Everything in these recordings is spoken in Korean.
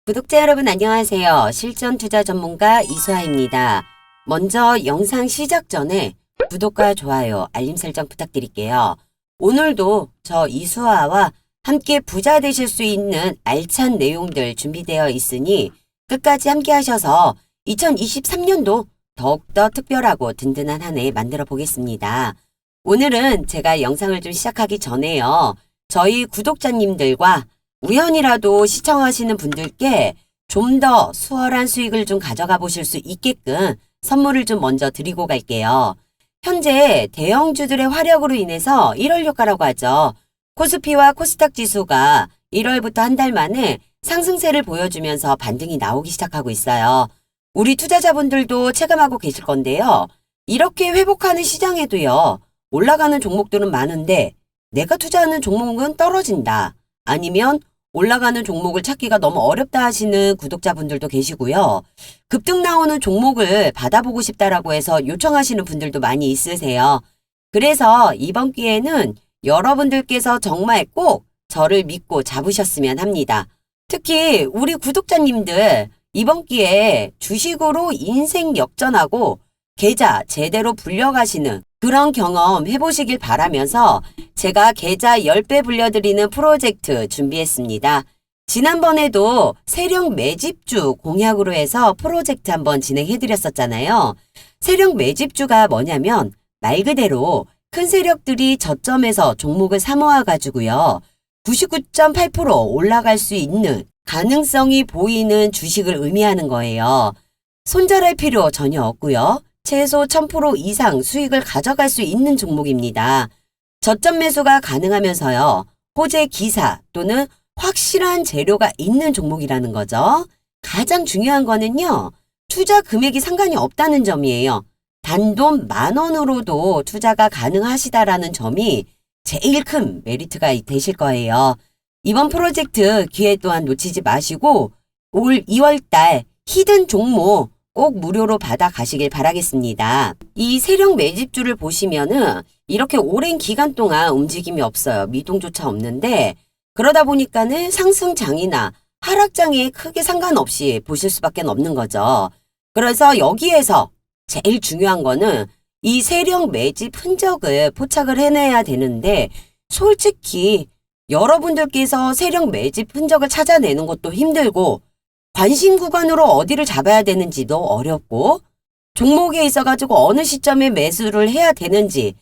구독자 여러분 안녕하세요. 실전 투자 전문가 이수아입니다. 먼저 영상 시작 전에 구독과 좋아요, 알림 설정 부탁드릴게요. 오늘도 저 이수아와 함께 부자 되실 수 있는 알찬 내용들 준비되어 있으니 끝까지 함께 하셔서 2023년도 더욱더 특별하고 든든한 한 해 만들어 보겠습니다. 오늘은 제가 영상을 좀 시작하기 전에요. 저희 구독자님들과 우연이라도 시청하시는 분들께 좀 더 수월한 수익을 좀 가져가 보실 수 있게끔 선물을 좀 먼저 드리고 갈게요. 현재 대형주들의 화력으로 인해서 1월 효과라고 하죠. 코스피와 코스닥 지수가 1월부터 한 달 만에 상승세를 보여주면서 반등이 나오기 시작하고 있어요. 우리 투자자분들도 체감하고 계실 건데요. 이렇게 회복하는 시장에도요. 올라가는 종목들은 많은데 내가 투자하는 종목은 떨어진다. 아니면 올라가는 종목을 찾기가 너무 어렵다 하시는 구독자분들도 계시고요. 급등 나오는 종목을 받아보고 싶다라고 해서 요청하시는 분들도 많이 있으세요. 그래서 이번 기회는 여러분들께서 정말 꼭 저를 믿고 잡으셨으면 합니다. 특히 우리 구독자님들 이번 기회에 주식으로 인생 역전하고 계좌 제대로 불려가시는 그런 경험 해보시길 바라면서 제가 계좌 10배 불려드리는 프로젝트 준비했습니다. 지난번에도 세력 매집주 공약으로 해서 프로젝트 한번 진행해드렸었잖아요. 세력 매집주가 뭐냐면 말 그대로 큰 세력들이 저점에서 종목을 사모아가지고요. 99.8% 올라갈 수 있는 가능성이 보이는 주식을 의미하는 거예요. 손절할 필요 전혀 없고요. 최소 1000% 이상 수익을 가져갈 수 있는 종목입니다. 저점 매수가 가능하면서요. 호재 기사 또는 확실한 재료가 있는 종목이라는 거죠. 가장 중요한 거는요. 투자 금액이 상관이 없다는 점이에요. 단돈 10,000원으로도 투자가 가능하시다라는 점이 제일 큰 메리트가 되실 거예요. 이번 프로젝트 기회 또한 놓치지 마시고 올 2월달 히든 종목 꼭 무료로 받아 가시길 바라겠습니다. 이 세력 매집주를 보시면은 이렇게 오랜 기간 동안 움직임이 없어요. 미동조차 없는데 그러다 보니까는 상승장이나 하락장에 크게 상관없이 보실 수밖에 없는 거죠. 그래서 여기에서 제일 중요한 거는 이 세력 매집 흔적을 포착을 해내야 되는데 솔직히 여러분들께서 세력 매집 흔적을 찾아내는 것도 힘들고 관심 구간으로 어디를 잡아야 되는지도 어렵고 종목에 있어가지고 어느 시점에 매수를 해야 되는지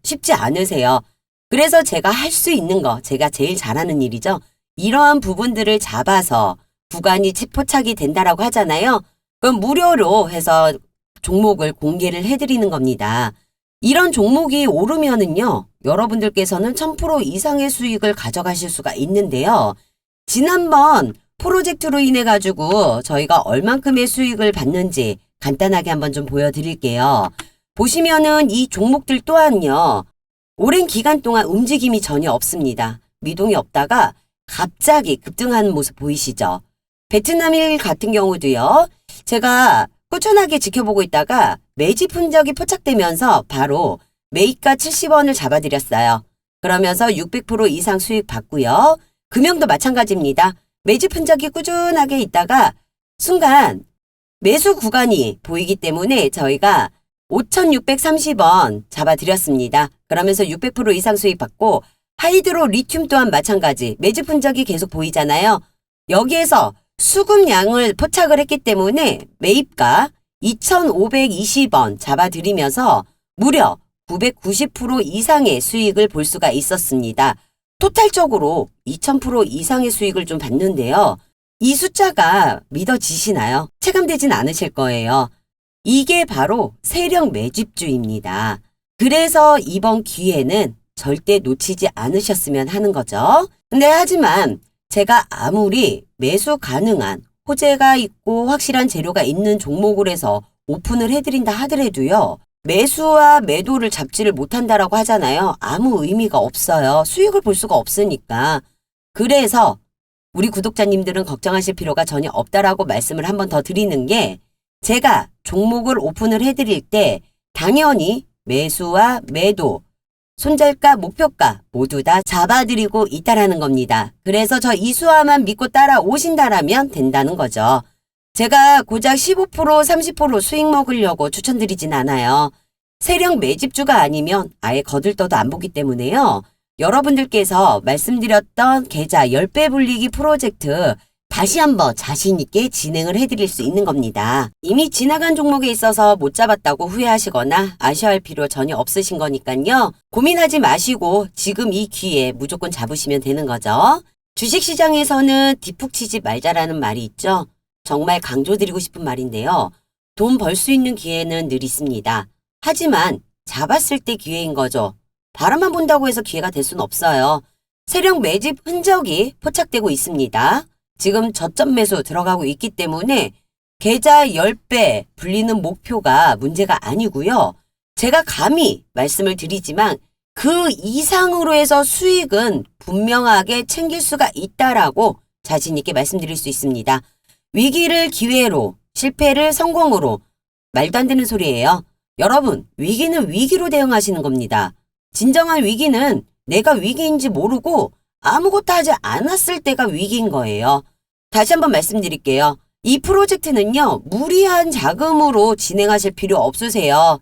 쉽지 않으세요. 그래서 제가 할 수 있는 거, 제가 제일 잘하는 일이죠. 이러한 부분들을 잡아서 구간이 포착이 된다라고 하잖아요. 그럼 무료로 해서 종목을 공개를 해드리는 겁니다. 이런 종목이 오르면은요. 여러분들께서는 1000% 이상의 수익을 가져가실 수가 있는데요. 지난번 프로젝트로 인해 가지고 저희가 얼만큼의 수익을 받는지 간단하게 한번 좀 보여드릴게요. 보시면은 이 종목들 또한요. 오랜 기간 동안 움직임이 전혀 없습니다. 미동이 없다가 갑자기 급등하는 모습 보이시죠? 베트남일 같은 경우도요. 제가 꾸준하게 지켜보고 있다가 매집 흔적이 포착되면서 바로 매입가 70원을 잡아드렸어요. 그러면서 600% 이상 수익 받고요. 금형도 마찬가지입니다. 매집 흔적이 꾸준하게 있다가 순간 매수 구간이 보이기 때문에 저희가 5,630원 잡아드렸습니다. 그러면서 600% 이상 수익 받고 하이드로 리튬 또한 마찬가지 매집 흔적이 계속 보이잖아요. 여기에서 수급량을 포착을 했기 때문에 매입가 2,520원 잡아드리면서 무려 990% 이상의 수익을 볼 수가 있었습니다. 토탈적으로 2000% 이상의 수익을 좀 받는데요. 이 숫자가 믿어지시나요? 체감되진 않으실 거예요. 이게 바로 세력 매집주입니다. 그래서 이번 기회는 절대 놓치지 않으셨으면 하는 거죠. 근데 하지만 제가 아무리 매수 가능한 호재가 있고 확실한 재료가 있는 종목을 해서 오픈을 해드린다 하더라도요. 매수와 매도를 잡지를 못한다라고 하잖아요. 아무 의미가 없어요. 수익을 볼 수가 없으니까. 그래서 우리 구독자님들은 걱정하실 필요가 전혀 없다라고 말씀을 한번 더 드리는 게 제가 종목을 오픈을 해드릴 때 당연히 매수와 매도 손절가, 목표가 모두 다 잡아드리고 있다라는 겁니다. 그래서 저 이수아만 믿고 따라오신다라면 된다는 거죠. 제가 고작 15%, 30% 수익 먹으려고 추천드리진 않아요. 세력 매집주가 아니면 아예 거들떠도 안 보기 때문에요. 여러분들께서 말씀드렸던 계좌 10배 불리기 프로젝트 다시 한번 자신있게 진행을 해드릴 수 있는 겁니다. 이미 지나간 종목에 있어서 못 잡았다고 후회하시거나 아쉬워할 필요 전혀 없으신 거니까요. 고민하지 마시고 지금 이 기회에 무조건 잡으시면 되는 거죠. 주식시장에서는 뒷북 치지 말자라는 말이 있죠. 정말 강조드리고 싶은 말인데요. 돈 벌 수 있는 기회는 늘 있습니다. 하지만 잡았을 때 기회인 거죠. 바람만 본다고 해서 기회가 될 수는 없어요. 세력 매집 흔적이 포착되고 있습니다. 지금 저점 매수 들어가고 있기 때문에 계좌 10배 불리는 목표가 문제가 아니고요. 제가 감히 말씀을 드리지만 그 이상으로 해서 수익은 분명하게 챙길 수가 있다라고 자신 있게 말씀드릴 수 있습니다. 위기를 기회로, 실패를 성공으로. 말도 안 되는 소리예요. 여러분, 위기는 위기로 대응하시는 겁니다. 진정한 위기는 내가 위기인지 모르고 아무것도 하지 않았을 때가 위기인 거예요. 다시 한번 말씀드릴게요. 이 프로젝트는요, 무리한 자금으로 진행하실 필요 없으세요.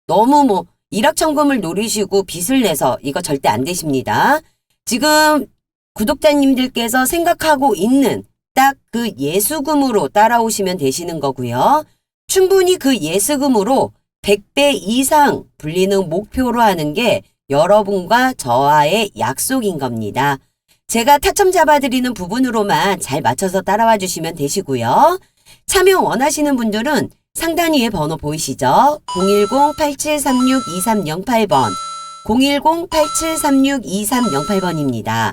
너무 일확천금을 노리시고 빚을 내서 이거 절대 안 되십니다. 지금 구독자님들께서 생각하고 있는 딱 그 예수금으로 따라오시면 되시는 거고요. 충분히 그 예수금으로 100배 이상 불리는 목표로 하는 게 여러분과 저와의 약속인 겁니다. 제가 타점 잡아드리는 부분으로만 잘 맞춰서 따라와 주시면 되시고요. 참여 원하시는 분들은 상단 위에 번호 보이시죠? 010-8736-2308번 010-8736-2308번입니다.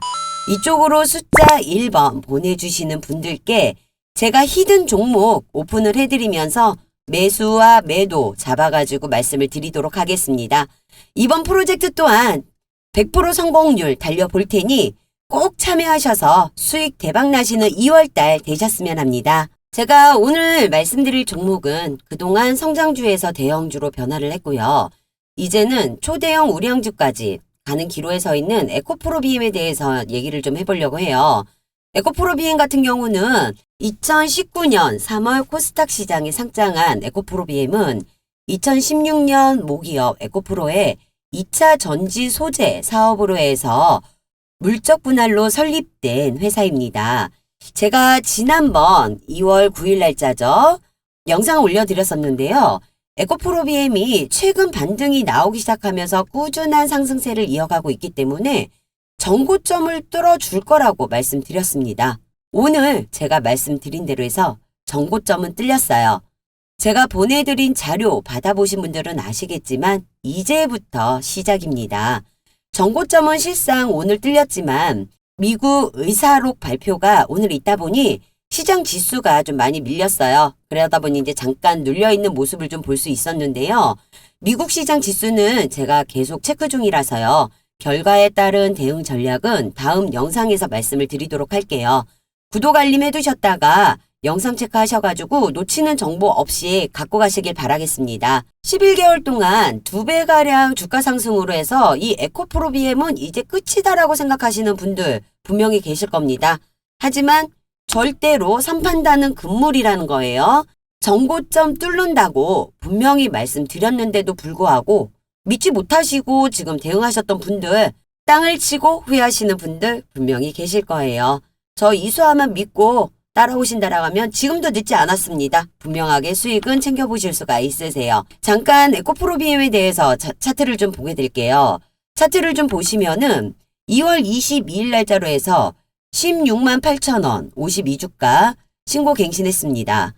이쪽으로 숫자 1번 보내주시는 분들께 제가 히든 종목 오픈을 해드리면서 매수와 매도 잡아가지고 말씀을 드리도록 하겠습니다. 이번 프로젝트 또한 100% 성공률 달려볼 테니 꼭 참여하셔서 수익 대박 나시는 2월달 되셨으면 합니다. 제가 오늘 말씀드릴 종목은 그동안 성장주에서 대형주로 변화를 했고요. 이제는 초대형 우량주까지 가는 기로에 서 있는 에코프로비엠에 대해서 얘기를 좀 해보려고 해요. 에코프로비엠 같은 경우는 2019년 3월 코스닥 시장에 상장한 에코프로비엠은 2016년 모기업 에코프로의 2차 전지 소재 사업으로 해서 물적 분할로 설립된 회사입니다. 제가 지난번 2월 9일 날짜죠. 영상을 올려드렸었는데요. 에코프로비엠이 최근 반등이 나오기 시작하면서 꾸준한 상승세를 이어가고 있기 때문에 정고점을 뚫어줄 거라고 말씀드렸습니다. 오늘 제가 말씀드린 대로 해서 정고점은 뚫렸어요. 제가 보내드린 자료 받아보신 분들은 아시겠지만 이제부터 시작입니다. 정고점은 실상 오늘 뚫렸지만 미국 의사록 발표가 오늘 있다 보니 시장 지수가 좀 많이 밀렸어요. 그러다 보니 이제 잠깐 눌려있는 모습을 좀 볼 수 있었는데요. 미국 시장 지수는 제가 계속 체크 중이라서요. 결과에 따른 대응 전략은 다음 영상에서 말씀을 드리도록 할게요. 구독 알림 해두셨다가 영상 체크하셔가지고 놓치는 정보 없이 갖고 가시길 바라겠습니다. 11개월 동안 2배가량 주가 상승으로 해서 이 에코프로비엠은 이제 끝이다라고 생각하시는 분들 분명히 계실 겁니다. 하지만 절대로 선판다는 금물이라는 거예요. 정고점 뚫는다고 분명히 말씀드렸는데도 불구하고 믿지 못하시고 지금 대응하셨던 분들, 땅을 치고 후회하시는 분들 분명히 계실 거예요. 저 이수아만 믿고 따라오신다라고 하면 지금도 늦지 않았습니다. 분명하게 수익은 챙겨보실 수가 있으세요. 잠깐 에코프로비엠에 대해서 차트를 좀 보게 될게요. 차트를 좀 보시면은 2월 22일 날짜로 해서 16만 8천원 52주가 신고 갱신했습니다.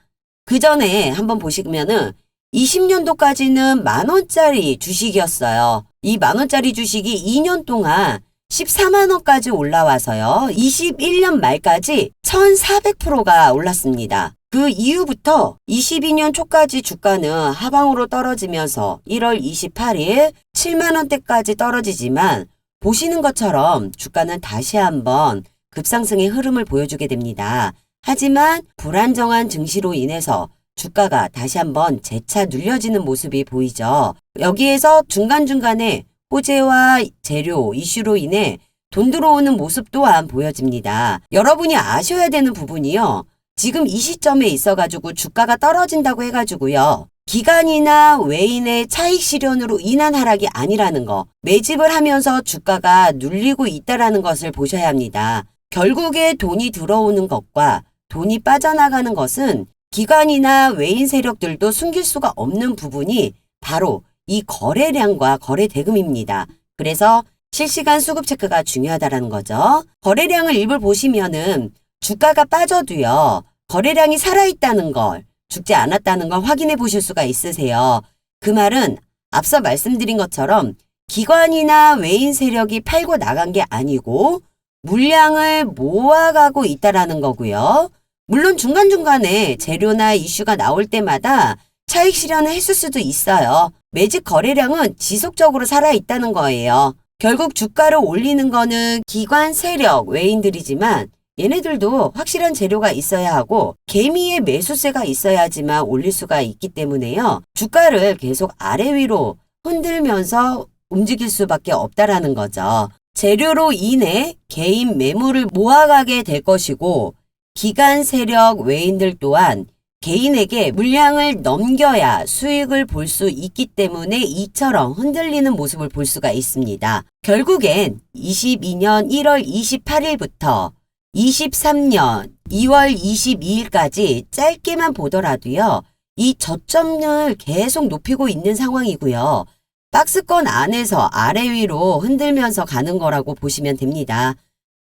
그 전에 한번 보시면은 20년도까지는 만원짜리 주식이었어요. 이 만원짜리 주식이 2년 동안 14만원까지 올라와서요. 21년 말까지 1400%가 올랐습니다. 그 이후부터 22년 초까지 주가는 하방으로 떨어지면서 1월 28일 7만원대까지 떨어지지만 보시는 것처럼 주가는 다시 한번 급상승의 흐름을 보여주게 됩니다. 하지만 불안정한 증시로 인해서 주가가 다시 한번 재차 눌려지는 모습이 보이죠. 여기에서 중간중간에 호재와 재료 이슈로 인해 돈 들어오는 모습 또한 보여집니다. 여러분이 아셔야 되는 부분이요. 지금 이 시점에 있어가지고 주가가 떨어진다고 해가지고요. 기관이나 외인의 차익 실현으로 인한 하락이 아니라는 거, 매집을 하면서 주가가 눌리고 있다라는 것을 보셔야 합니다. 결국에 돈이 들어오는 것과 돈이 빠져나가는 것은 기관이나 외인 세력들도 숨길 수가 없는 부분이 바로 이 거래량과 거래 대금입니다. 그래서 실시간 수급 체크가 중요하다는 거죠. 거래량을 일부 보시면은 주가가 빠져도요. 거래량이 살아있다는 걸, 죽지 않았다는 걸 확인해 보실 수가 있으세요. 그 말은 앞서 말씀드린 것처럼 기관이나 외인 세력이 팔고 나간 게 아니고 물량을 모아가고 있다라는 거고요. 물론 중간중간에 재료나 이슈가 나올 때마다 차익 실현을 했을 수도 있어요. 매집 거래량은 지속적으로 살아있다는 거예요. 결국 주가를 올리는 거는 기관 세력, 외인들이지만 얘네들도 확실한 재료가 있어야 하고 개미의 매수세가 있어야지만 올릴 수가 있기 때문에요. 주가를 계속 아래 위로 흔들면서 움직일 수밖에 없다라는 거죠. 재료로 인해 개인 매물을 모아가게 될 것이고 기관 세력 외인들 또한 개인에게 물량을 넘겨야 수익을 볼 수 있기 때문에 이처럼 흔들리는 모습을 볼 수가 있습니다. 결국엔 22년 1월 28일부터 23년 2월 22일까지 짧게만 보더라도요. 이 저점을 계속 높이고 있는 상황이고요. 박스권 안에서 아래 위로 흔들면서 가는 거라고 보시면 됩니다.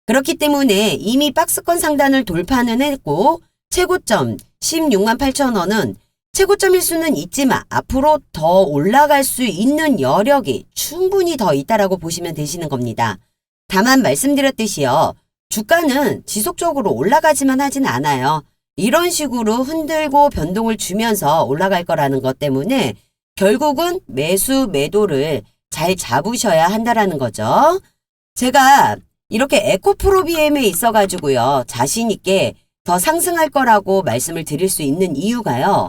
그렇기 때문에 이미 박스권 상단을 돌파는 했고 최고점 16만 8천 원은 최고점일 수는 있지만 앞으로 더 올라갈 수 있는 여력이 충분히 더 있다라고 보시면 되시는 겁니다. 다만 말씀드렸듯이요. 주가는 지속적으로 올라가지만 하진 않아요. 이런 식으로 흔들고 변동을 주면서 올라갈 거라는 것 때문에 결국은 매수 매도를 잘 잡으셔야 한다라는 거죠. 제가 이렇게 에코프로비엠에 있어가지고요. 자신 있게 더 상승할 거라고 말씀을 드릴 수 있는 이유가요.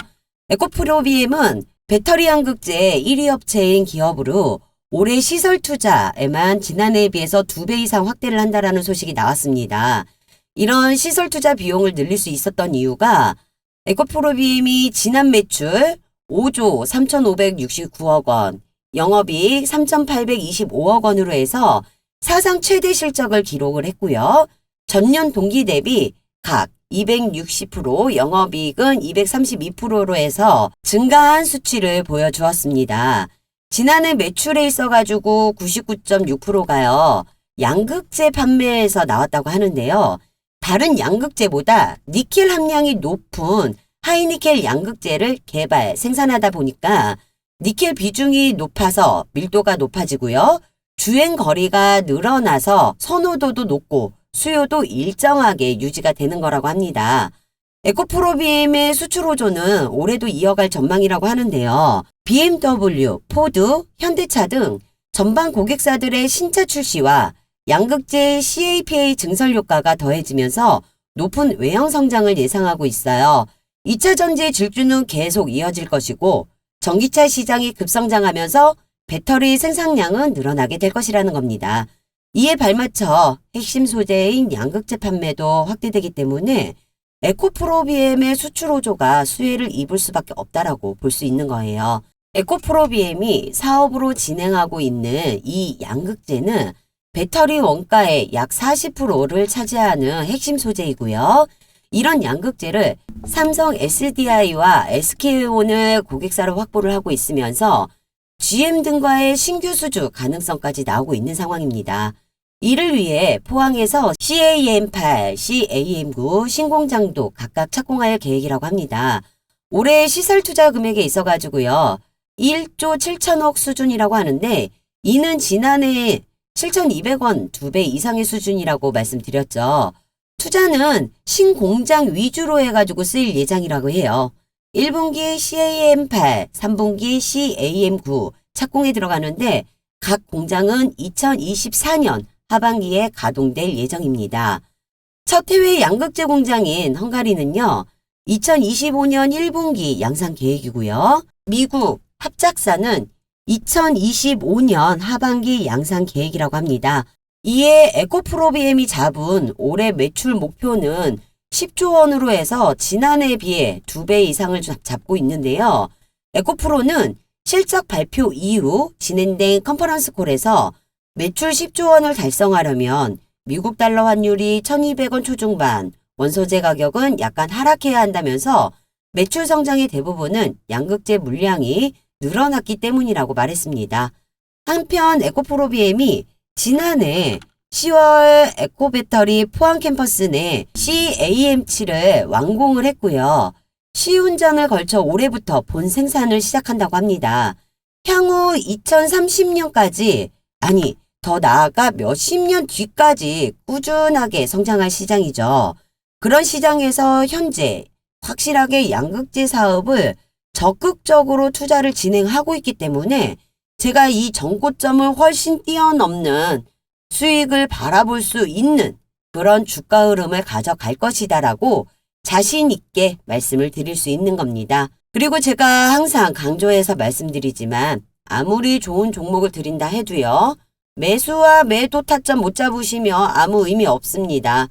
에코프로비엠은 배터리 양극재 1위 업체인 기업으로 올해 시설 투자에만 지난해에 비해서 2배 이상 확대를 한다라는 소식이 나왔습니다. 이런 시설 투자 비용을 늘릴 수 있었던 이유가 에코프로비엠이 지난 매출 5조 3,569억 원, 영업이익 3,825억 원으로 해서 사상 최대 실적을 기록을 했고요. 전년 동기 대비 각 260%, 영업이익은 232%로 해서 증가한 수치를 보여주었습니다. 지난해 매출에 있어가지고 99.6%가요. 양극재 판매에서 나왔다고 하는데요. 다른 양극재보다 니켈 함량이 높은 하이니켈 양극재를 개발, 생산하다 보니까 니켈 비중이 높아서 밀도가 높아지고요. 주행 거리가 늘어나서 선호도도 높고 수요도 일정하게 유지가 되는 거라고 합니다. 에코프로비엠의 수출 호조는 올해도 이어갈 전망이라고 하는데요. BMW, 포드, 현대차 등 전방 고객사들의 신차 출시와 양극재 CAPA 증설 효과가 더해지면서 높은 외형 성장을 예상하고 있어요. 2차 전지의 질주는 계속 이어질 것이고 전기차 시장이 급성장하면서 배터리 생산량은 늘어나게 될 것이라는 겁니다. 이에 발맞춰 핵심 소재인 양극재 판매도 확대되기 때문에 에코프로비엠의 수출 호조가 수혜를 입을 수밖에 없다라고 볼 수 있는 거예요. 에코프로비엠이 사업으로 진행하고 있는 이 양극재는 배터리 원가의 약 40%를 차지하는 핵심 소재이고요. 이런 양극재를 삼성 SDI와 SK온을 고객사로 확보를 하고 있으면서 GM 등과의 신규 수주 가능성까지 나오고 있는 상황입니다. 이를 위해 포항에서 CAM8, CAM9 신공장도 각각 착공할 계획이라고 합니다. 올해 시설 투자 금액에 있어가지고요. 1조 7천억 수준이라고 하는데 이는 지난해 7,200원 2배 이상의 수준이라고 말씀드렸죠. 투자는 신공장 위주로 해가지고 쓰일 예정이라고 해요. 1분기 CAM8, 3분기 CAM9 착공에 들어가는데 각 공장은 2024년 하반기에 가동될 예정입니다. 첫 해외 양극재 공장인 헝가리는요. 2025년 1분기 양산 계획이고요. 미국 합작사는 2025년 하반기 양상 계획이라고 합니다. 이에 에코프로비엠이 잡은 올해 매출 목표는 10조 원으로 해서 지난해에 비해 2배 이상을 잡고 있는데요. 에코프로는 실적 발표 이후 진행된 컨퍼런스 콜에서 매출 10조 원을 달성하려면 미국 달러 환율이 1,200원 초중반, 원소재 가격은 약간 하락해야 한다면서 매출 성장의 대부분은 양극재 물량이 늘어났기 때문이라고 말했습니다. 한편 에코프로비엠이 지난해 10월 에코배터리 포항 캠퍼스 내 CAM7을 완공을 했고요. 시운전을 걸쳐 올해부터 본 생산을 시작한다고 합니다. 향후 2030년까지 아니 더 나아가 몇십 년 뒤까지 꾸준하게 성장할 시장이죠. 그런 시장에서 현재 확실하게 양극재 사업을 적극적으로 투자를 진행하고 있기 때문에 제가 이 전고점을 훨씬 뛰어넘는 수익을 바라볼 수 있는 그런 주가 흐름을 가져갈 것이다라고 자신 있게 말씀을 드릴 수 있는 겁니다. 그리고 제가 항상 강조해서 말씀드리지만 아무리 좋은 종목을 드린다 해도요. 매수와 매도 타점 못 잡으시면 아무 의미 없습니다.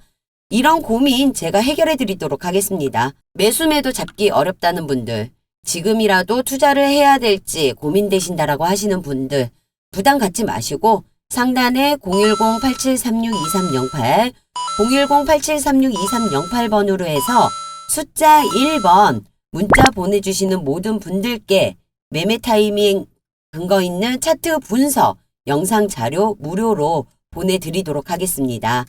이런 고민 제가 해결해 드리도록 하겠습니다. 매수 매도 잡기 어렵다는 분들, 지금이라도 투자를 해야 될지 고민되신다라고 하시는 분들 부담 갖지 마시고 상단에 010-8736-2308, 010-8736-2308번으로 해서 숫자 1번 문자 보내주시는 모든 분들께 매매 타이밍 근거 있는 차트 분석, 영상 자료 무료로 보내드리도록 하겠습니다.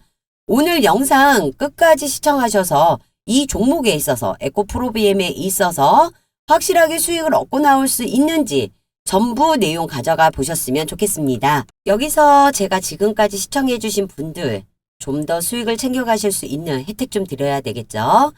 오늘 영상 끝까지 시청하셔서 이 종목에 있어서 에코프로비엠에 있어서 확실하게 수익을 얻고 나올 수 있는지 전부 내용 가져가 보셨으면 좋겠습니다. 여기서 제가 지금까지 시청해 주신 분들 좀 더 수익을 챙겨가실 수 있는 혜택 좀 드려야 되겠죠.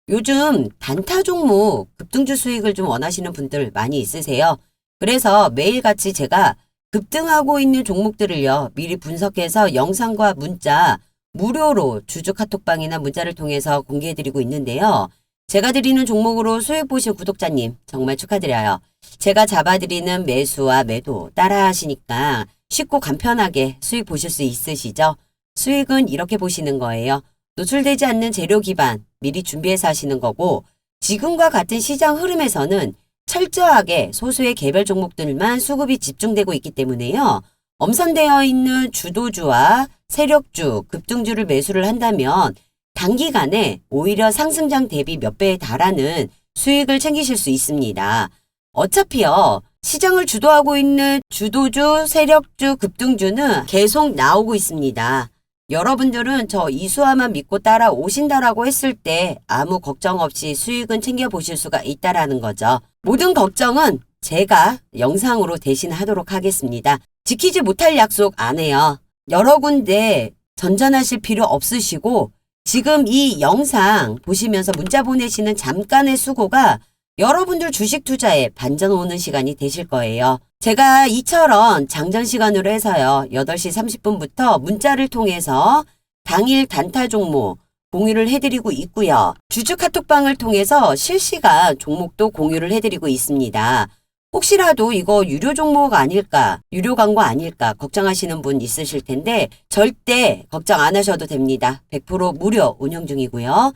요즘 단타 종목 급등주 수익을 좀 원하시는 분들 많이 있으세요. 그래서 매일같이 제가 급등하고 있는 종목들을요 미리 분석해서 영상과 문자 무료로 주주 카톡방이나 문자를 통해서 공개해드리고 있는데요. 제가 드리는 종목으로 수익 보신 구독자님 정말 축하드려요. 제가 잡아드리는 매수와 매도 따라 하시니까 쉽고 간편하게 수익 보실 수 있으시죠? 수익은 이렇게 보시는 거예요. 노출되지 않는 재료 기반 미리 준비해서 하시는 거고 지금과 같은 시장 흐름에서는 철저하게 소수의 개별 종목들만 수급이 집중되고 있기 때문에요. 엄선되어 있는 주도주와 세력주, 급등주를 매수를 한다면 단기간에 오히려 상승장 대비 몇 배에 달하는 수익을 챙기실 수 있습니다. 어차피요. 시장을 주도하고 있는 주도주, 세력주, 급등주는 계속 나오고 있습니다. 여러분들은 저 이수화만 믿고 따라오신다라고 했을 때 아무 걱정 없이 수익은 챙겨보실 수가 있다라는 거죠. 모든 걱정은 제가 영상으로 대신하도록 하겠습니다. 지키지 못할 약속 안 해요. 여러 군데 전전하실 필요 없으시고 지금 이 영상 보시면서 문자 보내시는 잠깐의 수고가 여러분들 주식 투자에 반전 오는 시간이 되실 거예요. 제가 이처럼 장전 시간으로 해서요. 8시 30분부터 문자를 통해서 당일 단타 종목 공유를 해드리고 있고요. 주주 카톡방을 통해서 실시간 종목도 공유를 해드리고 있습니다. 혹시라도 이거 유료 종목 아닐까, 유료 광고 아닐까 걱정하시는 분 있으실 텐데 절대 걱정 안 하셔도 됩니다. 100% 무료 운영 중이고요.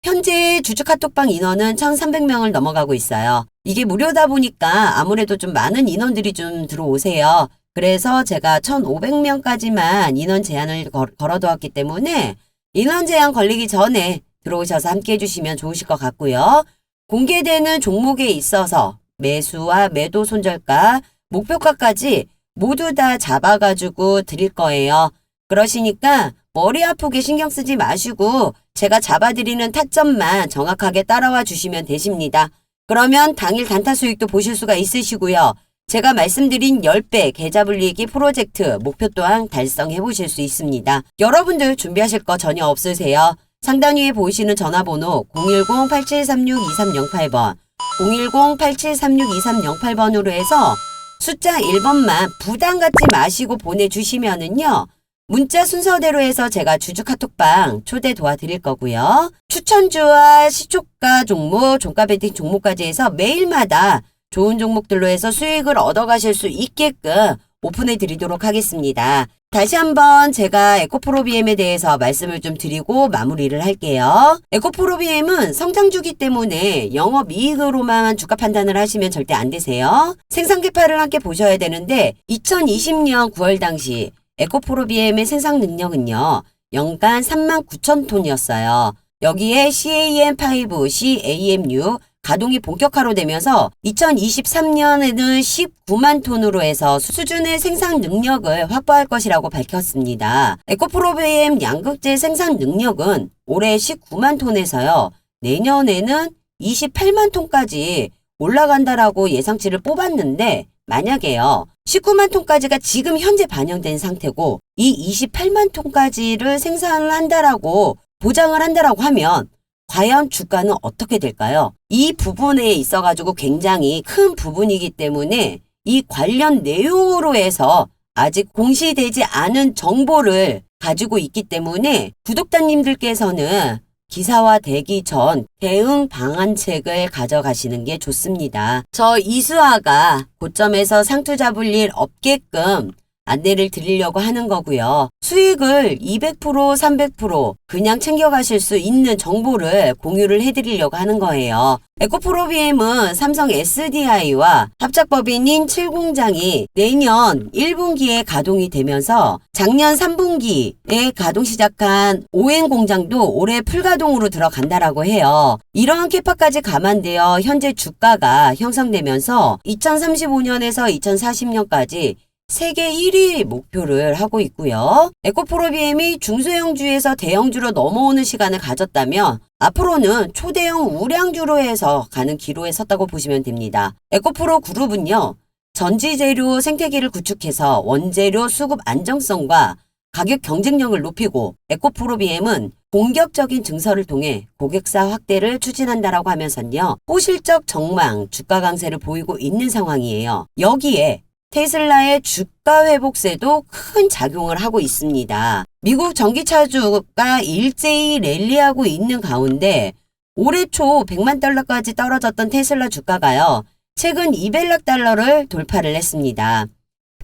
현재 주주 카톡방 인원은 1,300명을 넘어가고 있어요. 이게 무료다 보니까 아무래도 좀 많은 인원들이 좀 들어오세요. 그래서 제가 1,500명까지만 인원 제한을 걸어두었기 때문에 인원 제한 걸리기 전에 들어오셔서 함께 해주시면 좋으실 것 같고요. 공개되는 종목에 있어서 매수와 매도 손절가, 목표가까지 모두 다 잡아가지고 드릴 거예요. 그러시니까 머리 아프게 신경 쓰지 마시고 제가 잡아드리는 타점만 정확하게 따라와 주시면 되십니다. 그러면 당일 단타 수익도 보실 수가 있으시고요. 제가 말씀드린 10배 계좌 불리기 프로젝트 목표 또한 달성해 보실 수 있습니다. 여러분들 준비하실 거 전혀 없으세요? 상단 위에 보이시는 전화번호 010-8736-2308번 010-8736-2308번으로 해서 숫자 1번만 부담 갖지 마시고 보내주시면은요. 문자 순서대로 해서 제가 주주 카톡방 초대 도와드릴 거고요. 추천주와 시초가 종목, 종가 베팅 종목까지 해서 매일마다 좋은 종목들로 해서 수익을 얻어가실 수 있게끔 오픈해 드리도록 하겠습니다. 다시 한번 제가 에코프로비엠에 대해서 말씀을 좀 드리고 마무리를 할게요. 에코프로비엠은 성장주기 때문에 영업이익으로만 주가 판단을 하시면 절대 안 되세요. 생산 개파를 함께 보셔야 되는데 2020년 9월 당시 에코프로비엠의 생산 능력은요. 연간 39,000톤이었어요. 여기에 CAM5, CAM6 가동이 본격화로 되면서 2023년에는 19만 톤으로 해서 수준의 생산 능력을 확보할 것이라고 밝혔습니다. 에코프로비엠 양극재 생산 능력은 올해 19만 톤에서요. 내년에는 28만 톤까지 올라간다라고 예상치를 뽑았는데 만약에요. 19만 톤까지가 지금 현재 반영된 상태고 이 28만 톤까지를 생산을 한다라고 보장을 한다라고 하면 과연 주가는 어떻게 될까요? 이 부분에 있어가지고 굉장히 큰 부분이기 때문에 이 관련 내용으로 해서 아직 공시되지 않은 정보를 가지고 있기 때문에 구독자님들께서는 기사화되기 전 대응 방안책을 가져가시는 게 좋습니다. 저 이수아가 고점에서 상투 잡을 일 없게끔 안내를 드리려고 하는 거고요. 수익을 200%, 300% 그냥 챙겨가실 수 있는 정보를 공유를 해드리려고 하는 거예요. 에코프로비엠은 삼성 SDI와 합작법인인 7공장이 내년 1분기에 가동이 되면서 작년 3분기에 가동 시작한 ON 공장도 올해 풀가동으로 들어간다라고 해요. 이러한 캐파까지 감안되어 현재 주가가 형성되면서 2035년에서 2040년까지 세계 1위 목표를 하고 있고요. 에코프로비엠이 중소형주에서 대형주로 넘어오는 시간을 가졌다면 앞으로는 초대형 우량주로 해서 가는 기로에 섰다고 보시면 됩니다. 에코프로 그룹은요. 전지재료 생태계를 구축해서 원재료 수급 안정성과 가격 경쟁력을 높이고 에코프로비엠은 공격적인 증설을 통해 고객사 확대를 추진한다라고 하면서요. 호실적 전망, 주가 강세를 보이고 있는 상황이에요. 여기에 테슬라의 주가 회복세도 큰 작용을 하고 있습니다. 미국 전기차주가 일제히 랠리하고 있는 가운데 올해 초 100만 달러까지 떨어졌던 테슬라 주가가요. 최근 200억 달러를 돌파를 했습니다.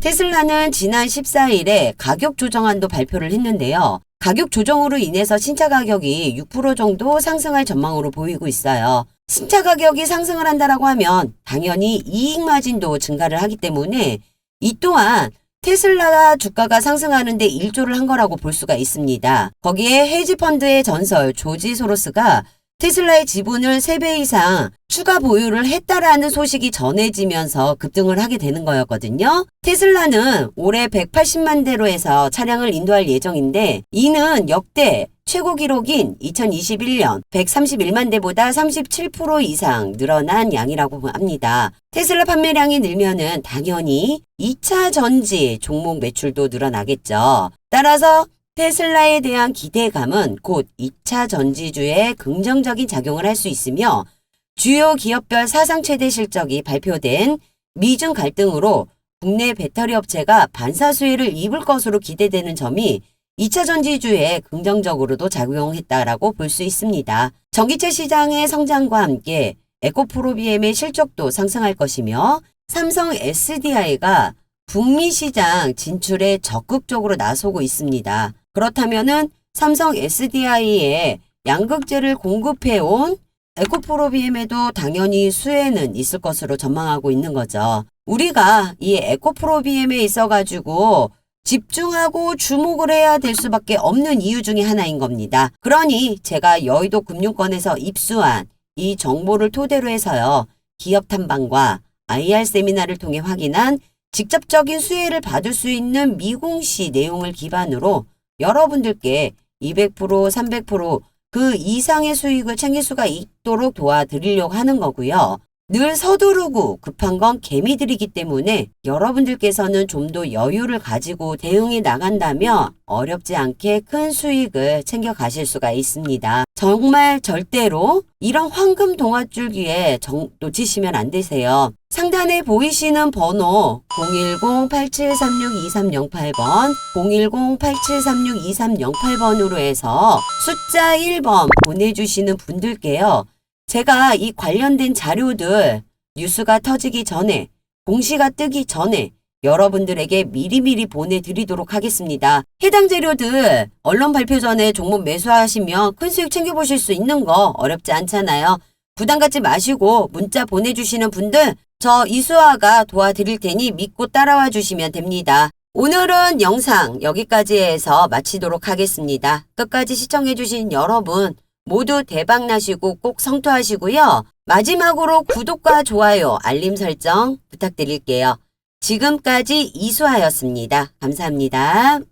테슬라는 지난 14일에 가격 조정안도 발표를 했는데요. 가격 조정으로 인해서 신차 가격이 6% 정도 상승할 전망으로 보이고 있어요. 신차 가격이 상승을 한다라고 하면 당연히 이익 마진도 증가를 하기 때문에 이 또한 테슬라 주가가 상승하는데 일조를 한 거라고 볼 수가 있습니다. 거기에 헤지펀드의 전설 조지 소로스가 테슬라의 지분을 3배 이상 추가 보유를 했다라는 소식이 전해지면서 급등을 하게 되는 거였거든요. 테슬라는 올해 180만 대로 해서 차량을 인도할 예정인데 이는 역대 최고 기록인 2021년 131만 대보다 37% 이상 늘어난 양이라고 합니다. 테슬라 판매량이 늘면은 당연히 2차 전지 종목 매출도 늘어나겠죠. 따라서 테슬라에 대한 기대감은 곧 2차 전지주에 긍정적인 작용을 할 수 있으며 주요 기업별 사상 최대 실적이 발표된 미중 갈등으로 국내 배터리 업체가 반사수혜를 입을 것으로 기대되는 점이 2차 전지주에 긍정적으로도 작용했다라고 볼 수 있습니다. 전기차 시장의 성장과 함께 에코프로비엠의 실적도 상승할 것이며 삼성 SDI가 북미 시장 진출에 적극적으로 나서고 있습니다. 그렇다면은 삼성 SDI에 양극재를 공급해온 에코프로비엠에도 당연히 수혜는 있을 것으로 전망하고 있는 거죠. 우리가 이 에코프로비엠에 있어가지고 집중하고 주목을 해야 될 수밖에 없는 이유 중에 하나인 겁니다. 그러니 제가 여의도 금융권에서 입수한 이 정보를 토대로 해서요. 기업 탐방과 IR 세미나를 통해 확인한 직접적인 수혜를 받을 수 있는 미공시 내용을 기반으로 여러분들께 200%, 300%그 이상의 수익을 챙길 수가 있도록 도와드리려고 하는 거고요. 늘 서두르고 급한 건 개미들이기 때문에 여러분들께서는 좀 더 여유를 가지고 대응해 나간다면 어렵지 않게 큰 수익을 챙겨 가실 수가 있습니다. 정말 절대로 이런 황금 동아줄기에 놓치시면 안 되세요. 상단에 보이시는 번호 010-8736-2308번 010-8736-2308번으로 해서 숫자 1번 보내주시는 분들께요. 제가 이 관련된 자료들 뉴스가 터지기 전에, 공시가 뜨기 전에 여러분들에게 미리미리 보내드리도록 하겠습니다. 해당 재료들 언론 발표 전에 종목 매수하시면 큰 수익 챙겨보실 수 있는 거 어렵지 않잖아요. 부담 갖지 마시고 문자 보내주시는 분들 저 이수아가 도와드릴 테니 믿고 따라와 주시면 됩니다. 오늘은 영상 여기까지 해서 마치도록 하겠습니다. 끝까지 시청해주신 여러분 모두 대박 나시고 꼭 성투하시고요. 마지막으로 구독과 좋아요, 알림 설정 부탁드릴게요. 지금까지 이수아였습니다. 감사합니다.